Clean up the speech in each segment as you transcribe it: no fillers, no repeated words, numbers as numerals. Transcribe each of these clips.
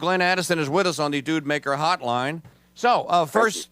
Glenn Addison is with us on the Dude Maker Hotline. So, first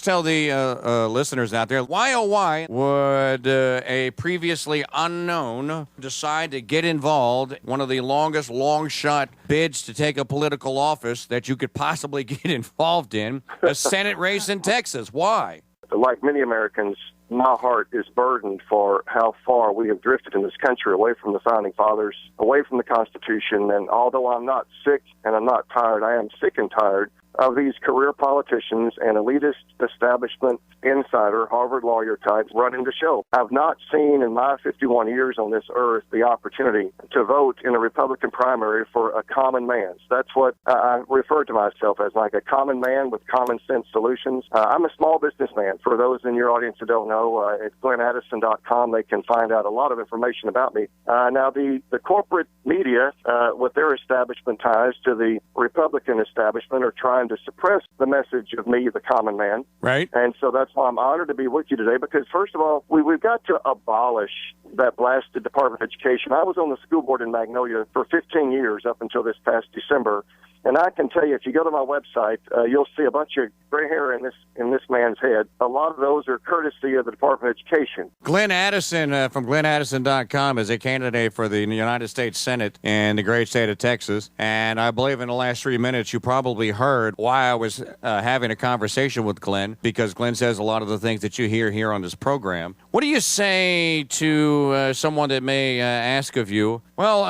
tell the listeners out there, why, oh, why would a previously unknown decide to get involved, one of the longest long-shot bids to take a political office that you could possibly get involved in, a Senate race in Texas? Why? Like many Americans, my heart is burdened for how far we have drifted in this country away from the Founding Fathers, away from the Constitution. And although I'm not sick and I'm not tired, I am sick and tired of these career politicians and elitist establishment insider, Harvard lawyer types running the show. I've not seen in my 51 years on this earth the opportunity to vote in a Republican primary for a common man. That's what I refer to myself as, like a common man with common sense solutions. I'm a small businessman. For those in your audience who don't know, at GlennAddison.com, they can find out a lot of information about me. Now, the corporate media, with their establishment ties to the Republican establishment, are trying to suppress the message of me, the common man. Right. And so that's why I'm honored to be with you today, because first of all, we've got to abolish that blasted Department of Education. I was on the school board in Magnolia for 15 years up until this past December. And I can tell you, if you go to my website, you'll see a bunch of gray hair in this man's head. A lot of those are courtesy of the Department of Education. Glenn Addison from GlennAddison.com is a candidate for the United States Senate in the great state of Texas. And I believe in the last 3 minutes you probably heard why I was having a conversation with Glenn, because Glenn says a lot of the things that you hear here on this program. What do you say to someone that may ask of you, well,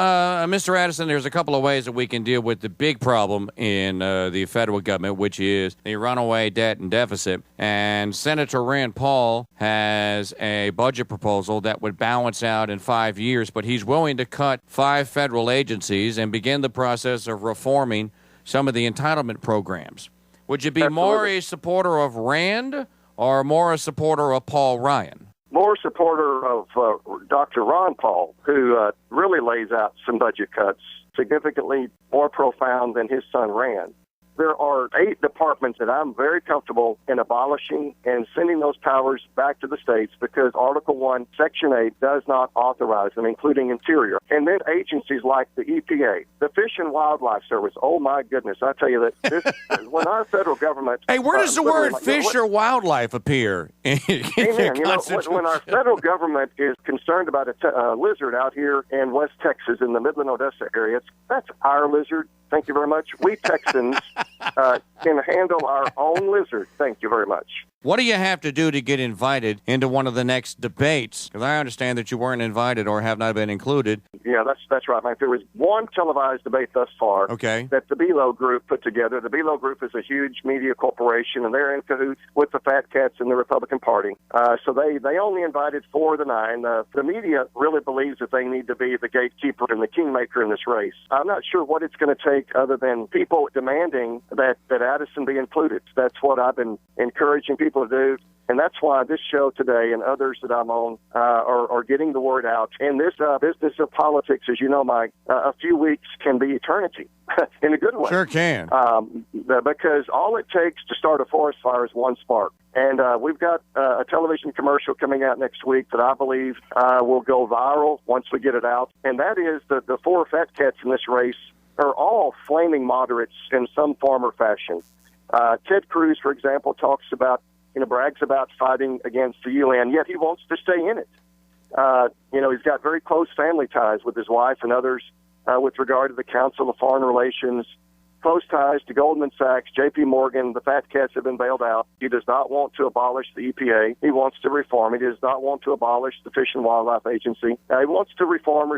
Mr. Addison, there's a couple of ways that we can deal with the big problem in the federal government, which is the runaway debt and deficit. And Senator Rand Paul has a budget proposal that would balance out in 5 years, but he's willing to cut 5 federal agencies and begin the process of reforming some of the entitlement programs. Would you be more a supporter of Rand or more a supporter of Paul Ryan? More supporter of Dr. Ron Paul, who really lays out some budget cuts significantly more profound than his son Rand. There are 8 departments that I'm very comfortable in abolishing and sending those powers back to the states, because Article 1, Section 8 does not authorize them, including Interior. And then agencies like the EPA, the Fish and Wildlife Service. Oh, my goodness. I tell you that this, when our federal government... Hey, where does the word fish or wildlife appear? Amen. When our federal government is concerned about a lizard out here in West Texas in the Midland-Odessa area, that's our lizard. Thank you very much. We Texans can handle our own lizard. Thank you very much. What do you have to do to get invited into one of the next debates? Because I understand that you weren't invited or have not been included. Yeah, that's right, Mike. There was one televised debate thus far that the Belo Group put together. The Belo Group is a huge media corporation, and they're in cahoots with the fat cats in the Republican Party. So they only invited 4 of the 9. The media really believes that they need to be the gatekeeper and the kingmaker in this race. I'm not sure what it's going to take other than people demanding that Addison be included. That's what I've been encouraging people to do. And that's why this show today and others that I'm on are getting the word out. In this business of politics, as you know, Mike, a few weeks can be eternity in a good way. Sure can. Because all it takes to start a forest fire is one spark. And we've got a television commercial coming out next week that I believe will go viral once we get it out. And that is the 4 fat cats in this race are all flaming moderates in some form or fashion. Ted Cruz, for example, brags about fighting against the UN, yet he wants to stay in it. He's got very close family ties with his wife and others with regard to the Council of Foreign Relations, close ties to Goldman Sachs, J.P. Morgan. The fat cats have been bailed out. He does not want to abolish the EPA. He wants to reform. He does not want to abolish the Fish and Wildlife Agency. He wants to reform.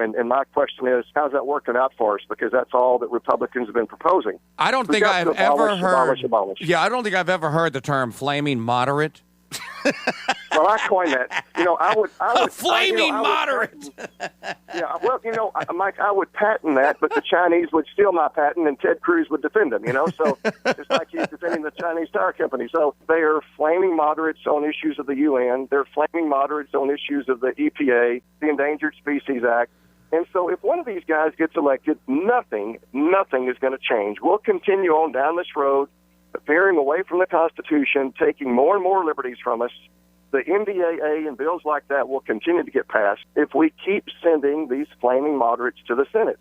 And my question is, how's that working out for us? Because that's all that Republicans have been proposing. I don't think I've ever heard. Yeah, I don't think I've ever heard the term flaming moderate. Well, I coined that. I would flaming moderate. Mike, I would patent that, but the Chinese would steal my patent, and Ted Cruz would defend him. So it's like he's defending the Chinese tire company. So they are flaming moderates on issues of the UN. They're flaming moderates on issues of the EPA, the Endangered Species Act. And so if one of these guys gets elected, nothing is going to change. We'll continue on down this road, veering away from the Constitution, taking more and more liberties from us. The NDAA and bills like that will continue to get passed if we keep sending these flaming moderates to the Senate.